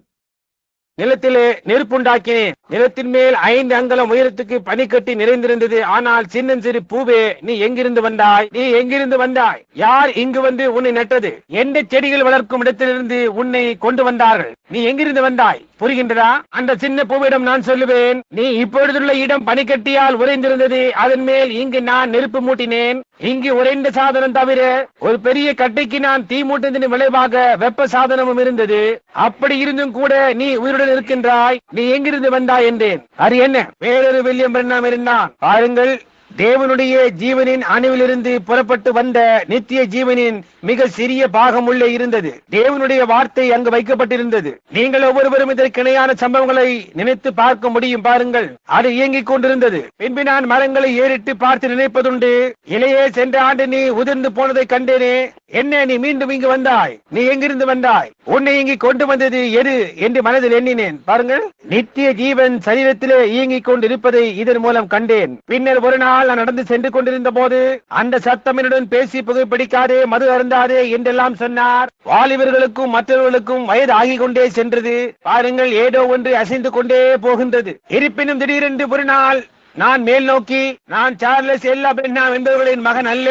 நிலத்திலே நெருப்புண்டாக்கினேன். நிலத்தின் மேல் 5 அங்குலம் உயரத்துக்கு பனிக்கட்டி நிறைந்திருந்தது. ஆனால் சின்னஞ்சிறு பூவே, நீ எங்கிருந்து வந்தாய்? நீ எங்கிருந்து வந்தாய்? யார் இங்கு வந்து உன்னை நட்டது? எந்த செடிகள் வளர்க்கும் இடத்திலிருந்து உன்னை கொண்டு வந்தார்கள்? நீ எங்கிருந்து வந்தாய்? புரிகின்றதா? அந்த சின்ன பூவிடம் நான் சொல்லுவேன், நீ இப்பொழுதுள்ள இடம் பனிக்கட்டியால் உறைந்திருந்தது. அதன் மேல் இங்கு நான் நெருப்பு மூட்டினேன். இங்கு உறைந்த சாதனம் தவிர ஒரு பெரிய கட்டைக்கு நான் தீ மூட்டத்தின் விளைவாக வெப்ப சாதனமும் இருந்தது. அப்படி இருந்தும் கூட நீ உயிருடன் இருக்கின்றாய். நீ எங்கிருந்து வந்தாய் என்றேன். அது என்ன? வேறொரு வில்லியம் பிரென்னாம் இருந்தான். பாருங்கள், தேவனுடைய ஜீவனின் அணுவிலிருந்து புறப்பட்டு வந்த நித்திய ஜீவனின் மிக சிறிய பாகம் உள்ளே இருந்தது. தேவனுடைய வார்த்தை அங்கு வைக்கப்பட்டிருந்தது. நீங்கள் ஒவ்வொருவரும் இதற்கு இணையான சம்பவங்களை நினைத்து பார்க்க முடியும். பாருங்கள், அது இயங்கிக் கொண்டிருந்தது. பின்பு நான் மரங்களை ஏறிட்டு பார்த்து நினைப்பதுண்டு, இலையே, சென்ற ஆண்டு நீ உதிர்ந்து போனதை கண்டேனே. என்ன, நீ மீண்டும் இங்கு வந்தாய்? நீ எங்கிருந்து வந்தாய்? உன்னை இங்கு கொண்டு வந்தது எது என்று மனதில் எண்ணினேன். பாருங்கள், நித்திய ஜீவன் சரீரத்திலே இயங்கிக் கொண்டிருப்பதை இதன் மூலம் கண்டேன். பின்னர் ஒரு நாள் நான் நடந்து சென்று கொண்டிருந்த போது அந்த சத்தம் என்னுடன் பேசி, புகைப்பிடிக்காதே, மது அருந்தாதே என்றெல்லாம் சொன்னார். வாலிபர்களுக்கும் மற்றவர்களுக்கும் வயது ஆகிக் கொண்டே சென்றது. பாருங்கள், ஏதோ ஒன்று அசைந்து கொண்டே போகின்றது. இருப்பினும் திடீரென்று ஒரு நாள் நான் மேல் நோக்கி, நான் சார்லஸ் எல்லா பிரென்னாம் என்பவர்களின் மகன் அல்ல,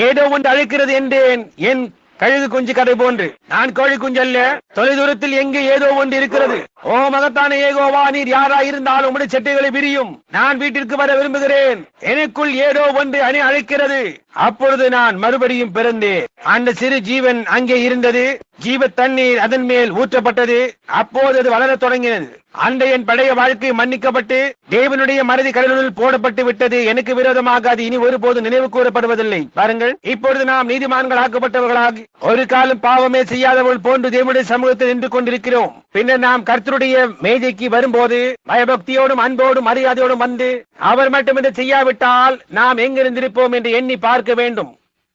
ஏதோ ஒன்று அழைக்கிறது என்றேன். என் கழுகு குஞ்சு கதை போன்று. நான் கோழி குஞ்சு அல்ல. தொலைதூரத்தில் எங்கே ஏதோ ஒன்று இருக்கிறது. ஓ மகத்தான ஏகோவா, நீர் யாராயிருந்தாலும் உடைய செட்டைகளை விரியும். நான் வீட்டிற்கு வர விரும்புகிறேன். எனக்குள் ஏதோ ஒன்று அழைக்கிறது. அப்பொழுது நான் மறுபடியும் பிறந்தேன். அந்த சிறு ஜீவன் அங்கே இருந்தது. ஜீவ தண்ணீர் அதன் மேல் ஊற்றப்பட்டது. அப்போது அது வளர தொடங்கினது. அந்த என் பழைய வாழ்க்கை மன்னிக்கப்பட்டு தேவனுடைய மறதி கடலில் போடப்பட்டு விட்டது. எனக்கு விரோதமாக அது இனி ஒருபோது நினைவு கூறப்படுவதில்லை. பாருங்கள், இப்பொழுது நாம் நீதிமான்கள் ஆக்கப்பட்டவர்களாகி ஒரு காலம் பாவமே செய்யாதவர்கள் போன்று தேவனுடைய சமூகத்தில் நின்று கொண்டிருக்கிறோம். பின்னர் நாம் கர்த்தருடைய மேஜைக்கு வரும்போது பயபக்தியோடும் அன்போடும் மரியாதையோடும் வந்து அவர் மட்டும் இதை செய்யாவிட்டால் நாம் எங்கிருந்திருப்போம் என்று எண்ணி பார்க்க வேண்டும்.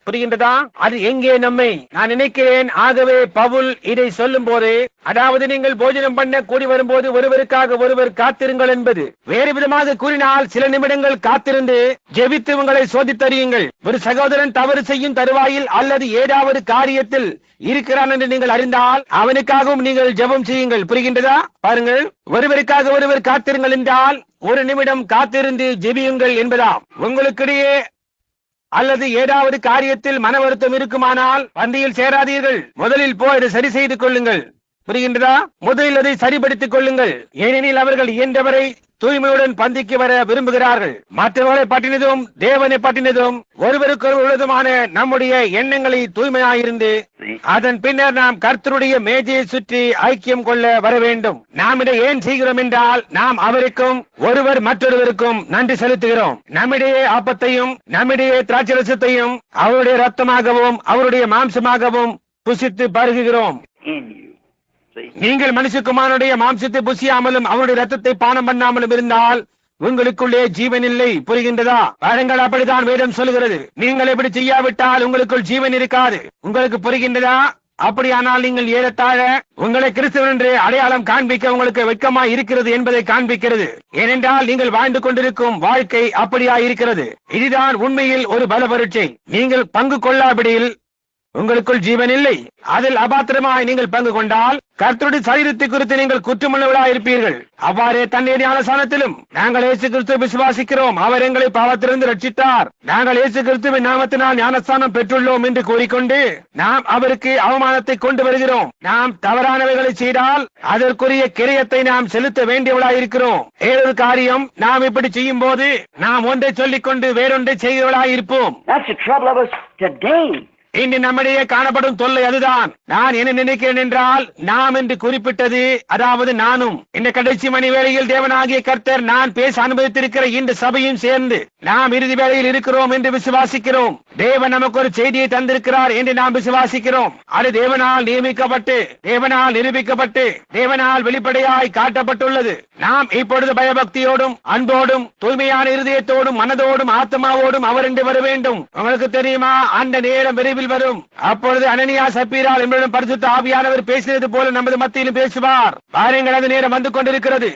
புரிகின்றதா? அது எங்கே நம்மை நான் நினைக்கிறேன். ஆகவே பவுல் இதை சொல்லும் போது, அதாவது நீங்கள் போஜனம் பண்ண கூடி வரும்போது ஒருவருக்காக ஒருவர் காத்திருங்கள் என்பது. வேறு விதமாக கூறினால் சில நிமிடங்கள் காத்திருந்து ஜெபித்து உங்களை சோதித்தறியுங்கள். ஒரு சகோதரன் தவறு செய்யும் தருவாயில் அல்லது ஏதாவது காரியத்தில் இருக்கிறான் என்று நீங்கள் அறிந்தால் அவனுக்காகவும் நீங்கள் ஜெபம் செய்யுங்கள். புரிகின்றதா? பாருங்கள், ஒருவருக்காக ஒருவர் காத்திருங்கள் என்றால் ஒரு நிமிடம் காத்திருந்து ஜெபியுங்கள் என்பதாம். உங்களுக்கிடையே அல்லது ஏதாவது காரியத்தில் மன வருத்தம் இருக்குமானால் பந்தியில் சேராதீர்கள். முதலில் போய் அதை சரி செய்து கொள்ளுங்கள். புரிகின்றதா? முதலில் அதை சரிபடுத்திக் கொள்ளுங்கள். ஏனெனில் அவர்கள் இயன்றவரை தூய்மையுடன் பந்திக்கு வர விரும்புகிறார்கள். மற்றவர்களை பற்றினதும் தேவனை பற்றினதும் ஒருவருக்கு உள்ளதுமான நம்முடைய எண்ணங்களை தூய்மையாயிருந்து அதன் பின்னர் நாம் கர்த்தருடைய மேஜையை சுற்றி ஐக்கியம் கொள்ள வர வேண்டும். நாம் இதை ஏன் செய்கிறோம் என்றால் நாம் அவருக்கும் ஒருவர் மற்றொருவருக்கும் நன்றி செலுத்துகிறோம். நம்முடைய அப்பத்தையும் நம்முடைய திராட்சரசத்தையும் அவருடைய ரத்தமாகவும் அவருடைய மாம்சமாகவும் புசித்து பருகுகிறோம். நீங்கள் மனுஷகுமாரனுடைய மாம்சத்தை புசியாமலும் அவருடைய ரத்தத்தை பானம் பண்ணாமலும் இருந்தால் உங்களுக்குள்ளே ஜீவன் இல்லை. புரிகின்றதா? பாருங்கள், அப்படித்தான் வேதம் சொல்கிறது. நீங்கள் எப்படி செய்யாவிட்டால் உங்களுக்குள் ஜீவன் இருக்காது. உங்களுக்கு புரிகின்றதா? அப்படியானால் நீங்கள் ஏறத்தாழ உங்களை கிறிஸ்தவன் என்று அடையாளம் காண்பிக்க உங்களுக்கு வெட்கமாய் இருக்கிறது என்பதை காண்பிக்கிறது. ஏனென்றால் நீங்கள் வாழ்ந்து கொண்டிருக்கும் வாழ்க்கை அப்படியா இருக்கிறது. இதுதான் உண்மையில் ஒரு பல பரீட்சை. நீங்கள் பங்கு கொள்ளாவிடில் உங்களுக்குள் ஜீவன் இல்லை. அதில் அபாத்திரமாய் நீங்கள் பங்கு கொண்டால் கர்த்தருடைய சரீரத்தை குறித்து நீங்கள் குற்றமுள்ளவர்களாக இருப்பீர்கள். அவ்வாறே தன்னுடைய ஞானஸ்நானத்திலும் நாங்கள் இயேசு கிறிஸ்துவை விசுவாசிக்கிறோம், அவர் எங்களை பாவத்திலிருந்து ரட்சித்தார், நாங்கள் இயேசு கிறிஸ்துவின் நாமத்தினால் ஞானஸ்நானம் பெற்றுள்ளோம் என்று கூறிக்கொண்டு நாம் அவருக்கு அவமானத்தை கொண்டு வருகிறோம். நாம் தவறானவைகளை செய்தால் அதற்குரிய கிரயத்தை நாம் செலுத்த வேண்டியவர்களாக இருக்கிறோம். ஏழொரு காரியம் நாம் இப்படி செய்யும் போது நாம் ஒன்றை சொல்லிக் கொண்டு வேறொன்றை செய்கிறவர்களாக இருப்போம். இன்று நம்மிடையே காணப்படும் தொல்லை அதுதான். நான் என்ன நினைக்கிறேன் என்றால், நாம் என்று குறிப்பிட்டது, அதாவது நானும் இந்த கடைசி மணி வேளையில் தேவனாகிய கர்த்தர் நான் பேச அனுமதித்திருக்கிற இந்த சபையும் சேர்ந்து நாம் இறுதி வேளையில் இருக்கிறோம் என்று விசுவாசிக்கிறோம். தேவன் நமக்கு ஒரு செய்தியை தந்திருக்கிறார் என்று நாம் விசுவாசிக்கிறோம். அது தேவனால் நியமிக்கப்பட்டு தேவனால் நிரூபிக்கப்பட்டு தேவனால் வெளிப்படையாய் காட்டப்பட்டுள்ளது. நாம் இப்பொழுது பயபக்தியோடும் அன்போடும் தூய்மையான இருதயத்தோடும் மனதோடும் ஆத்மாவோடும் அவர் என்று வர வேண்டும். உங்களுக்கு தெரியுமா, அந்த நேரம் விரைவில் வரும். அப்பொழுது அனனியா சப்பீரால் என்பதும் பரிசுத்த ஆவியானவர் பேசினது போல நமது மத்தியிலும் பேசுவார். பாருங்கள், அது நேரம் வந்து கொண்டிருக்கிறது.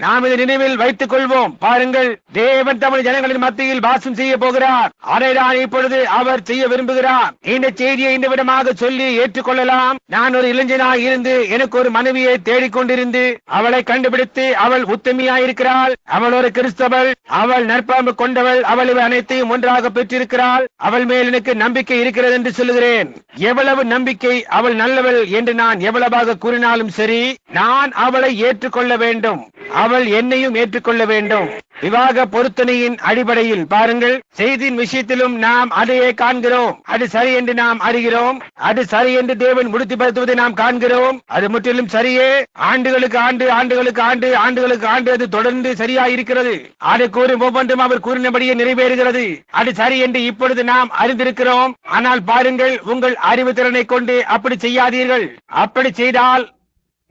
நாம் இதை நினைவில் வைத்துக் கொள்வோம். பாருங்கள், தேவன் தமிழ் ஜனங்களின் மத்தியில் வாசம் செய்ய போகிறார். அதைதான் இப்பொழுது அவர் செய்ய விரும்புகிறார். இந்த செய்தியை இந்த விதமாக சொல்லி ஏற்றுக்கொள்ளலாம். நான் ஒரு இளைஞனாய் இருந்து எனக்கு ஒரு மனைவியை தேடிக்கொண்டிருந்து அவளை கண்டுபிடித்து அவள் உத்தமியாயிருக்கிறாள், அவள் ஒரு கிறிஸ்தவள், அவள் நற்பாம்பு கொண்டவள், அவள் இவை அனைத்தையும் ஒன்றாக பெற்றிருக்கிறாள், அவள் மேல் எனக்கு நம்பிக்கை இருக்கிறது என்று சொல்லுகிறேன். எவ்வளவு நம்பிக்கை, அவள் நல்லவள் என்று நான் எவ்வளவாக கூறினாலும் சரி, நான் அவளை ஏற்றுக்கொள்ள வேண்டும், அவள் என்னையும் ஏற்றுக்கொள்ள வேண்டும். விவாக பொருத்தனையின் அடிப்படையில் பாருங்கள், செய்தியின் விஷயத்திலும் நாம் அதையே காண்கிறோம். அது சரி என்று நாம் அறிகிறோம். அது சரி என்று தேவன் உறுதிப்படுத்துவதை நாம் காண்கிறோம். அது முற்றிலும் சரியே. ஆண்டுகளுக்கு ஆண்டு ஆண்டுகளுக்கு ஆண்டு ஆண்டுகளுக்கு ஆண்டு அது தொடர்ந்து சரியாயிருக்கிறது. அதை கூறும் ஒவ்வொன்றும் அவர் கூறினபடியே நிறைவேறுகிறது. அது சரி என்று இப்பொழுது நாம் அறிந்திருக்கிறோம். ஆனால் பாருங்கள், உங்கள் அறிவு திறனை கொண்டு அப்படி செய்யாதீர்கள். அப்படி செய்தால்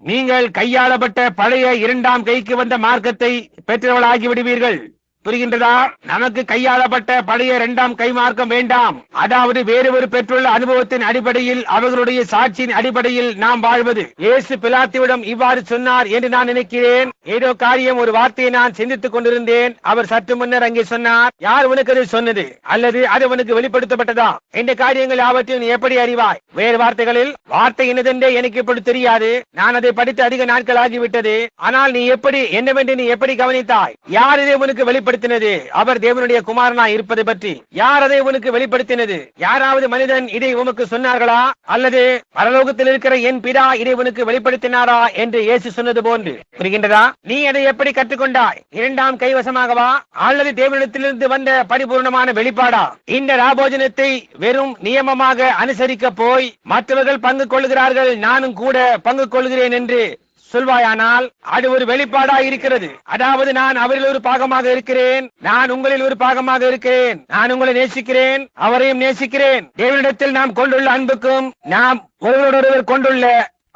நீங்கள் கையாளப்பட்ட பழைய இரண்டாம் கைக்கு வந்த மார்க்கத்தை பெற்றவர்களாகி விடுவீர்கள். புரிகின்றதா? நமக்கு கையாளப்பட்ட பழைய இரண்டாம் கை மார்க்கம் வேண்டாம். அதாவது வேறு ஒரு பெற்றுள்ள அனுபவத்தின் அடிப்படையில் அவர்களுடைய சாட்சியின் அடிப்படையில் நாம் வாழ்வது. இயேசு பிலாத்துவிடம் இவ்வாறு சொன்னார் என்று நான் நினைக்கிறேன். ஏதோ காரியம் ஒரு வார்த்தையை நான் சிந்தித்துக் கொண்டிருந்தேன். அவர் சற்று முன்னர் அங்கே சொன்னார், யார் உனக்கு அதை சொன்னது, அல்லது அது உனக்கு வெளிப்படுத்தப்பட்டதா? இந்த காரியங்கள் யாவற்றையும் நீ எப்படி அறிவாய்? வேறு வார்த்தைகளில், வார்த்தை என்னதென்றே எனக்கு இப்படி தெரியாது, நான் அதை படித்து அதிக நாட்கள் ஆகிவிட்டது, ஆனால் நீ எப்படி என்னவென்று நீ எப்படி கவனித்தாய்? யார் இதை உனக்கு வெளிப்படுத்த வெளிப்படுத்தினது? அவர் தேவனுடைய குமாரனாய் இருப்பதை பற்றி யார் அதை உனக்கு வெளிப்படுத்தினது? யாராவது மனிதன் இதை உனக்கு சொன்னார்களா? அல்லது பரலோகத்தில் இருக்கிற என் பிதா இதை உனக்கு வெளிப்படுத்தினாரா என்று இயேசு சொன்னது போன்று புரிகின்றதா? நீ அதை எப்படி கற்றுக்கொண்டாய்? இரண்டாம் கைவசமாகவா, அல்லது தேவனிடத்திலிருந்து வந்த பரிபூர்ணமான வெளிப்பாடா? இந்த ராபோஜனத்தை வெறும் நியமமாக அனுசரிக்க போய் மற்றவர்கள் பங்கு கொள்கிறார்கள், நானும் கூட பங்கு கொள்கிறேன் என்று சொல்வாயானால் அது ஒரு வெளிப்பாடா இருக்கிறது. அதாவது நான் அவரில் ஒரு பாகமாக இருக்கிறேன், நான் உங்களில் ஒரு பாகமாக இருக்கிறேன், நான் உங்களை நேசிக்கிறேன், அவரையும் நேசிக்கிறேன். தேவனிடத்தில் நாம் கொண்டுள்ள அன்புக்கும் நாம் ஒருவரோடொருவர் கொண்டுள்ள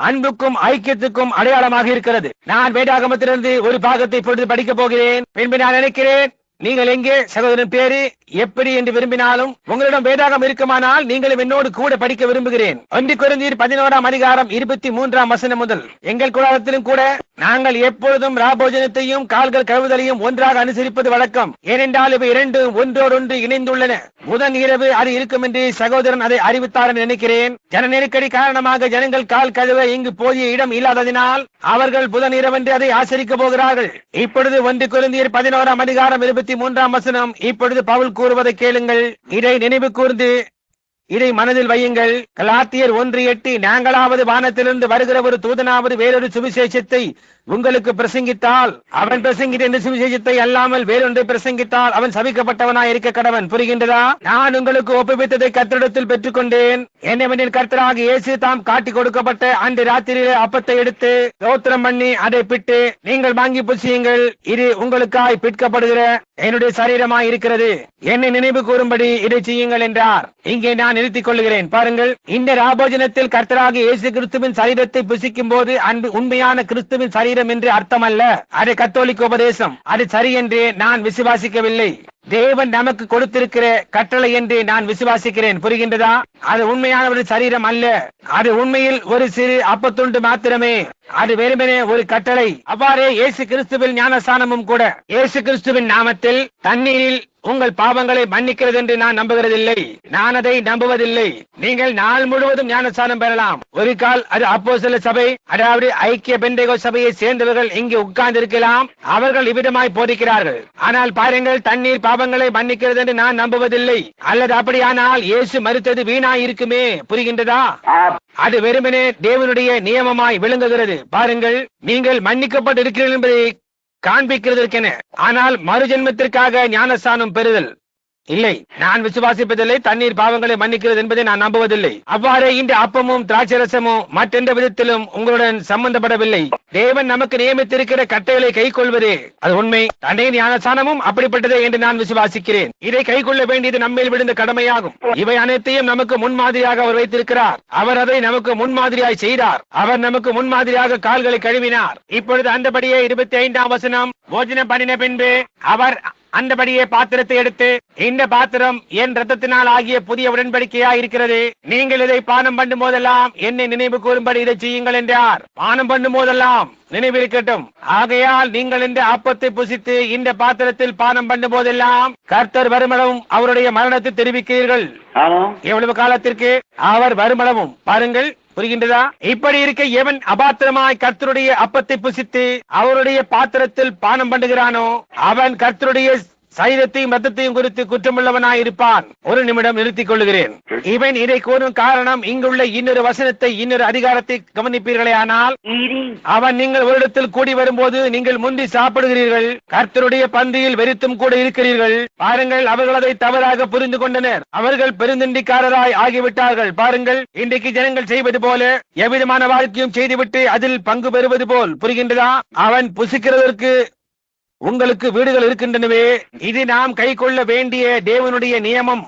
அன்புக்கும் ஐக்கியத்துக்கும் அடையாளமாக இருக்கிறது. நான் வேதாகமத்திலிருந்து ஒரு பாகத்தை இப்பொழுது படிக்கப் போகிறேன். பின்பு நான் நினைக்கிறேன் நீங்கள் எங்கே சகோதரன் பேரு எப்படி என்று விரும்பினாலும் உங்களிடம் வேதாகம் இருக்குமானால் நீங்களும் என்னோடு கூட படிக்க விரும்புகிறேன். 1 கொரிந்தியர் 11ஆம் அதிகாரம் 23ஆம் வசனம் முதல். எங்கள் கூடாரத்திலும் கூட நாங்கள் எப்பொழுதும் ராபோஜனத்தையும் கால்கள் கழுவுதலையும் ஒன்றாக அனுசரிப்பது வழக்கம். ஏனென்றால் இவை இரண்டும் ஒன்றோடொன்று இணைந்துள்ளன. புதன் இரவு அது இருக்கும் என்று சகோதரன் அதை அறிவித்தார் என்று நினைக்கிறேன். ஜன நெருக்கடி காரணமாக ஜனங்கள் கால் கழுவ இங்கு போதிய இடம் இல்லாததினால் அவர்கள் புதன் இரவென்று அதை ஆசரிக்க போகிறார்கள். இப்பொழுது 1 கொரிந்தியர் 11ஆம் அதிகாரம் 23ஆம் வசனம். இப்பொழுது பவுல் கூறுவதை கேளுங்கள், இதை நினைவு கூர்ந்து இதை மனதில் வையுங்கள். கலாத்தியர் 1:8 நாங்களாவது வானத்திலிருந்து வருகிற ஒரு தூதனாவது வேறொரு சுவிசேஷத்தை உங்களுக்கு பிரசங்கித்தால் அவன் பிரசங்கித்த இந்த சுவிசேஷத்தை அல்லாமல் வேறொன்றை பிரசங்கித்தால் அவன் சபிக்கப்பட்டவனாய் இருக்க கடவன். புரிகின்றதா? நான் உங்களுக்கு ஒப்புவித்ததை கர்த்தரிடத்தில் பெற்றுக்கொண்டேன். என்னவெனில் கர்த்தராக இயேசு தாம் காட்டி கொடுக்கப்பட்ட அன்று ராத்திரியிலே அப்பத்தை எடுத்து ஸ்தோத்திரம் பண்ணி அதை பிட்டு, நீங்கள் வாங்கி புசியுங்கள், இது உங்களுக்காய் பிற்கப்படுகிற என்னுடைய சரீரமாய் இருக்கிறது, என்னை நினைவு கூறும்படி இதை செய்யுங்கள் என்றார். இங்கே நான் நிறுத்திக் கொள்கிறேன். பாருங்கள், இந்த ராபோஜனத்தில் கர்த்தராக இயேசு கிறிஸ்துவின் சரீரத்தை புசிக்கும் போது அன்பு உண்மையான கிறிஸ்துவின் சரீரம் என்று அர்த்தம் அல்ல. அது கத்தோலிக்க உபதேசம். அது சரி என்று நான் விசுவாசிக்கவில்லை. தேவன் நமக்கு கொடுத்திருக்கிற கட்டளை என்று நான் விசுவாசிக்கிறேன். புரிகின்றதா? அது உண்மையான ஒரு சரீரம் அல்ல. அது உண்மையில் ஒரு சிறு அப்பத்துண்டு மாத்திரமே. அது வெறுமனே ஒரு கட்டளை. அவ்வாறே இயேசு கிறிஸ்துவின் ஞானஸ்நானமும் கூட இயேசு கிறிஸ்துவின் நாமத்தில் தண்ணீரில் உங்கள் பாவங்களை மன்னிக்கிறது என்று நான் நம்புகிறதில்லை. நான் அதை நம்புவதில்லை. நீங்கள் நாள் முழுவதும் ஞானஸ்நானம் பெறலாம். ஒரு கால் அது அப்போஸ்தலர் சபை, அதாவது ஐக்கிய பெந்தேகோஸ்தே சபையை சேர்ந்தவர்கள் இங்கு உட்கார்ந்து இருக்கலாம். அவர்கள் இவ்விதமாய் போதிக்கிறார்கள். ஆனால் பாருங்கள், தண்ணீர் பாவங்களை மன்னிக்கிறது என்று நான் நம்புவதில்லை. அல்லது அப்படியானால் இயேசு மரித்தது வீணாய் இருக்குமே. புரிகின்றதா? அது வெறுமனே தேவனுடைய நியமமாய் விளங்குகிறது. பாருங்கள், நீங்கள் மன்னிக்கப்பட்டு இருக்கிறீர்கள் என்பதை காண்பிக்கிறதற்கென. ஆனால் மறுஜென்மத்திற்காக ஞானஸ்நானம் பெறுதல் இல்லை. நான் விசுவாசிப்பதில்லை. தண்ணீர் பாவங்களை மன்னிக்கிறது என்பதை நான் நம்புவதில்லை. அவ்வாறே இந்த அப்பமும் திராட்சரசமும் மற்றெந்த விதத்திலும் உங்களுடன் சம்பந்தப்படவில்லை. தேவன் நமக்கு நியமித்திருக்கிற கட்டளைகளை கை கொள்வதே அது உண்மை. தண்ணீர் ஞானஸ்நானமும் அப்படிப்பட்டதே என்று நான் விசுவாசிக்கிறேன். இதை கை கொள்ள வேண்டியது நம்மேல் விழுந்த கடமையாகும். இவை அனைத்தையும் நமக்கு முன்மாதிரியாக அவர் வைத்திருக்கிறார். அவர் அதை நமக்கு முன்மாதிரியாய் செய்தார். அவர் நமக்கு முன்மாதிரியாக கால்களை கழுவினார். இப்பொழுது அந்தபடியே 25ஆம் வசனம். போஜனம் பண்ணின பின்பு அவர் அந்தபடியே பாத்திரத்தை எடுத்து, இந்த பாத்திரம் என் ரத்தத்தினால் ஆகிய புதிய உடன்படிக்கையா இருக்கிறது. நீங்கள் இதை பானம் பண்ணும் போதெல்லாம் என்னை நினைவு கூறும்படி இதை செய்யுங்கள் என்றார். பானம் பண்ணும் போதெல்லாம் நினைவிருக்கட்டும். ஆகையால் நீங்கள் இந்த அப்பத்தை புசித்து இந்த பாத்திரத்தில் பானம் பண்ணும் போதெல்லாம் கர்த்தர் வருமளவும் அவருடைய மரணத்தை தெரிவிக்கிறீர்கள். எவ்வளவு காலத்திற்கு? அவர் வருமளவும். பாருங்கள், புரிகின்றதா? இப்படி இருக்க எவன் அபாத்திரமாய் கர்த்தருடைய அப்பத்தை புசித்து அவருடைய பாத்திரத்தில் பானம் பண்ணுகிறானோ அவன் கர்த்தருடைய சரீரத்தையும் ரத்தத்தையும் குறித்து குற்றமுள்ளவனாய் இருப்பான். ஒரு நிமிடம் நிறுத்திக் கொள்கிறேன். இவன் இதை கூறும் காரணம் இங்குள்ள இன்னொரு வசனத்தை, இன்னொரு அதிகாரத்தை கவனிப்பீர்களே ஆனால், அவன் நீங்கள் ஒரு இடத்தில் கூடி வரும்போது நீங்கள் முந்தி சாப்பிடுகிறீர்கள், கர்த்தருடைய பந்தியில் வெறித்தும் கூட இருக்கிறீர்கள். பாருங்கள், அவர்கள் அதை தவறாக புரிந்து கொண்டனர். அவர்கள் பெருந்தண்டிக்காரராய் ஆகிவிட்டார்கள். பாருங்கள், இன்றைக்கு ஜனங்கள் செய்வது போல எவ்விதமான வாழ்க்கையும் செய்துவிட்டு அதில் பங்கு பெறுவது போல். புரிகின்றதா? அவன் புசிக்கிறதற்கு உங்களுக்கு வீடுகள் இருக்கின்றனவே. இது நாம் கை கொள்ள வேண்டிய தேவனுடைய நியமம்.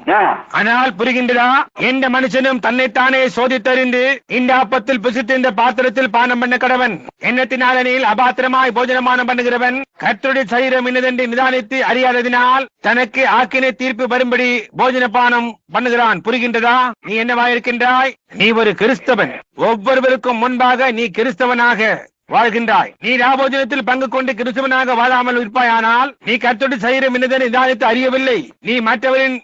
ஆனால் புரிகின்றதா? எந்த மனுஷனும் தன்னைத்தானே சோதித்தறிந்து இந்த அப்பத்தில் புசித்து இந்த பாத்திரத்தில் பானம் பண்ண கடவன். எண்ணத்தினாலனில் அபாத்திரமாய் போஜனமானம் பண்ணுகிறவன் கர்த்தருடைய சரீரம் இன்னதென்று நிதானித்து அறியாததினால் தனக்கு ஆக்கினை தீர்ப்பு வரும்படி போஜன பானம் பண்ணுகிறான். புரிகின்றதா? நீ என்னவாயிருக்கின்றாய்? நீ ஒரு கிறிஸ்தவன். ஒவ்வொருவருக்கும் முன்பாக நீ கிறிஸ்தவனாக வாழ்கின்றாய். நீ ராபோஜனத்தில் பங்கு கொண்டு கிறிஸ்தவனாக வாழாமல் இருப்பாயானால் நீ கர்த்தருடைய சரீரம் என்னதென்று நிதானித்து அறியவில்லை. நீ மற்றவரின்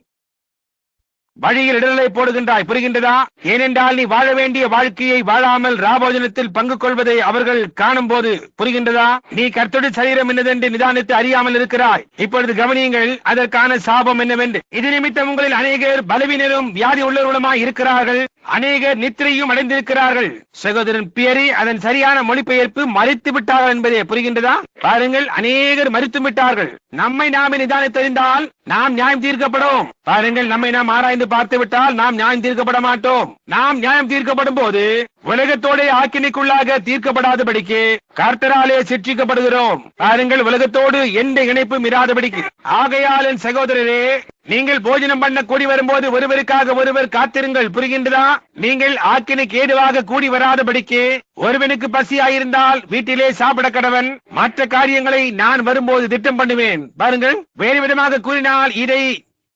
வழியில் இடலை போடுகின்றாய். புரிகின்றதா? ஏனென்றால் நீ வாழ வேண்டிய வாழ்க்கையை வாழாமல் ராபோஜனத்தில் பங்கு கொள்வதை அவர்கள் காணும் போது, புரிகின்றதா, நீ கர்த்தருடைய சரீரம் என்னதென்று நிதானித்து அறியாமல் இருக்கிறாய். இப்பொழுது கவனியுங்கள் அதற்கான சாபம் என்னவென்று. இது நிமித்தம் உங்களில் அநேகர் பலவீனரும் வியாதி உள்ளவர்களுமாய் இருக்கிறார்கள், அநேகர் நித்திரையும் அடைந்திருக்கிறார்கள். சகோதரன் பியரி, அதன் சரியான மொழிபெயர்ப்பு மறித்து விட்டார்கள் என்பதே. புரிகின்றதா? பாருங்கள், அநேகர் மறித்து விட்டார்கள். நம்மை நாமே நிதானித்தறிந்தால் நாம் நியாயம் தீர்க்கப்படும். பாருங்கள், நம்மை நாம் ஆராய்ந்து பார்த்து விட்டால் நாம் நியாயம் தீர்க்கப்பட மாட்டோம். நாம் நியாயம் தீர்க்கப்படும் போது உலகத்தோட ஆக்கினைக்குள்ளாக தீர்க்கப்படாதபடிக்கு கர்த்தராலே சிற்றிக்கப்படுகிறோம். பாருங்கள், உலகத்தோடு எந்த இணைப்பும் இராதபடிக்கு. ஆகையால் என் சகோதரரே, நீங்கள் போஜனம் பண்ண கூடி வரும்போது ஒருவருக்காக ஒருவர் காத்திருங்கள். புரிகின்றதா? நீங்கள் ஆக்கினைக்கு ஏதுவாக கூடி வராதபடிக்கு. ஒருவனுக்கு பசியாயிருந்தால் வீட்டிலே சாப்பிட கடவன். மற்ற காரியங்களை நான் வரும்போது திட்டம் பண்ணுவேன். பாருங்கள், வேறு விதமாக கூறினால் இதை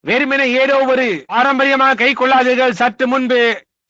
வெறுமனே ஏதோ ஒரு பாரம்பரியமாக கை கொள்ளாதீர்கள். சற்று முன்பு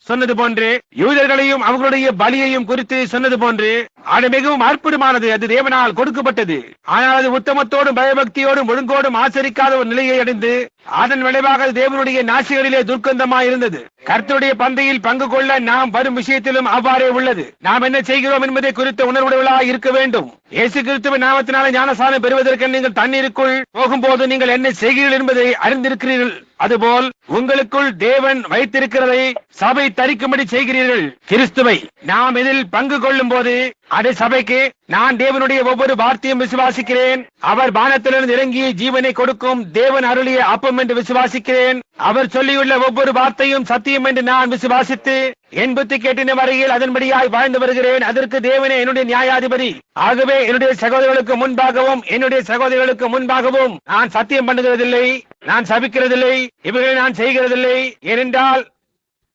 சொன்னது போன்று யூதர்களையும் அவர்களுடைய பலியையும் குறித்து சொன்னது போன்று அது மிகவும் அற்புதமானது. அது தேவனால் கொடுக்கப்பட்டது. ஆனால் அது உத்தமத்தோடும் பயபக்தியோடும் ஒழுங்கோடும் ஆச்சரிக்காத ஒரு நிலையை அடைந்து அதன் விளைவாக தேவனுடைய நாசிகளிலே துர்க்கந்தமாய் இருந்தது. கர்த்தருடைய பந்தையில் பங்கு கொள்ள நாம் வரும் விஷயத்திலும் அவ்வாறே உள்ளது. நாம் என்ன செய்கிறோம் என்பதை குறித்த உணர்வுடையவர்களாக இருக்க வேண்டும். இயேசு கிறிஸ்துவின் நாமத்தினால ஞானஸ்நானம் பெறுவதற்கு நீங்கள் தண்ணீருக்குள் போகும்போது நீங்கள் என்ன செய்கிறீர்கள் என்பதை அறிந்திருக்கிறீர்கள். அதுபோல் உங்களுக்குள் தேவன் வைத்திருக்கிறதை சபை தரிக்கும்படி செய்கிறீர்கள். கிறிஸ்துவை நாம் இதில் பங்கு கொள்ளும் போது அது சபைக்கு. நான் தேவனுடைய ஒவ்வொரு வார்த்தையும் விசுவாசிக்கிறேன். அவர் வானத்திலிருந்து இறங்கிய ஜீவனை கொடுக்கும் தேவன் அருளிய அப்பம் என்று விசுவாசிக்கிறேன். அவர் சொல்லியுள்ள ஒவ்வொரு வார்த்தையும் சத்தியம் என்று நான் விசுவாசித்து என் புத்தி கேட்டின வரையில் அதன்படியாய் வாழ்ந்து வருகிறேன். அதற்கு தேவனே என்னுடைய நியாயாதிபதி. ஆகவே என்னுடைய சகோதரர்களுக்கு முன்பாகவும் என்னுடைய சகோதரிகளுக்கு முன்பாகவும் நான் சத்தியம் பண்ணுகிறதில்லை, நான் சபிக்கிறதில்லை, இவர்களை நான் செய்கிறதில்லை. ஏனென்றால்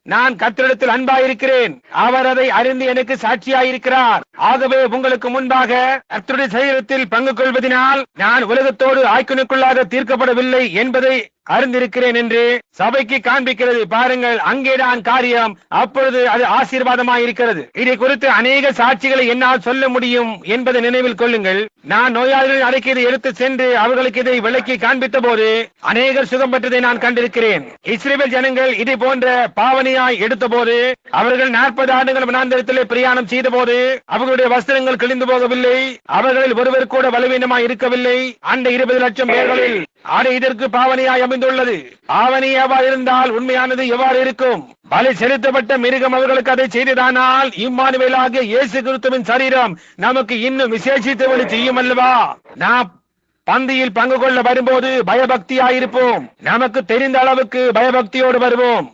நான் கர்த்தரிடத்தில் அன்பாயிருக்கிறேன். அவர் அதை அறிந்து எனக்கு சாட்சியாயிருக்கிறார். ஆகவே உங்களுக்கு முன்பாக கர்த்தருடைய சரீரத்தில் பங்கு கொள்வதனால் நான் உலகத்தோடு ஆய்க்குனுக்குள்ளாக தீர்க்கப்படவில்லை என்பதை அறிந்திருக்கிறேன் என்று சபைக்கு காண்பிக்கிறது. பாருங்கள், அங்கேதான் காரியம். அப்பொழுது அது ஆசீர்வாதமாயிருக்கிறது. இதை குறித்து அநேக சாட்சிகளை என்னால் சொல்ல முடியும் என்பதை நினைவில் கொள்ளுங்கள். நான் நோயாளிகளின் அறைக்கு இதை எடுத்து சென்று அவர்களுக்கு இதை விளக்கி காண்பித்த போது அநேகர் சுகம் பெற்றதை நான் கண்டிருக்கிறேன். இஸ்ரவேல் ஜனங்கள் இதை போன்ற பாவனையாய் எடுத்த போது அவர்கள் 40 ஆண்டுகள் வனாந்திரத்திலே பிரயாணம் செய்த போது அவர்களுடைய வஸ்திரங்கள் கிழிந்து போகவில்லை. அவர்களில் ஒருவர் கூட பலவீனமாய் இருக்கவில்லை. அந்த 20 லட்சம் பேர்களில் அது இதற்கு பாவனையாய் அமைந்துள்ளது. பாவனை எவ்வாறு இருந்தால் உண்மையானது எவ்வாறு இருக்கும்? பலி செலுத்தப்பட்ட மிருகம் அவர்களுக்கு அதை செய்ததானால் இம்மானுவேலாகிய இயேசு கிறிஸ்துவின் சரீரம் நமக்கு இன்னும் விசேஷித்தவழி செய்யும் அல்லவா? நாம் பந்தியில் பங்கு கொள்ள வரும்போது பயபக்தியாயிருப்போம். நமக்கு தெரிந்த அளவுக்கு பயபக்தியோடு வருவோம்.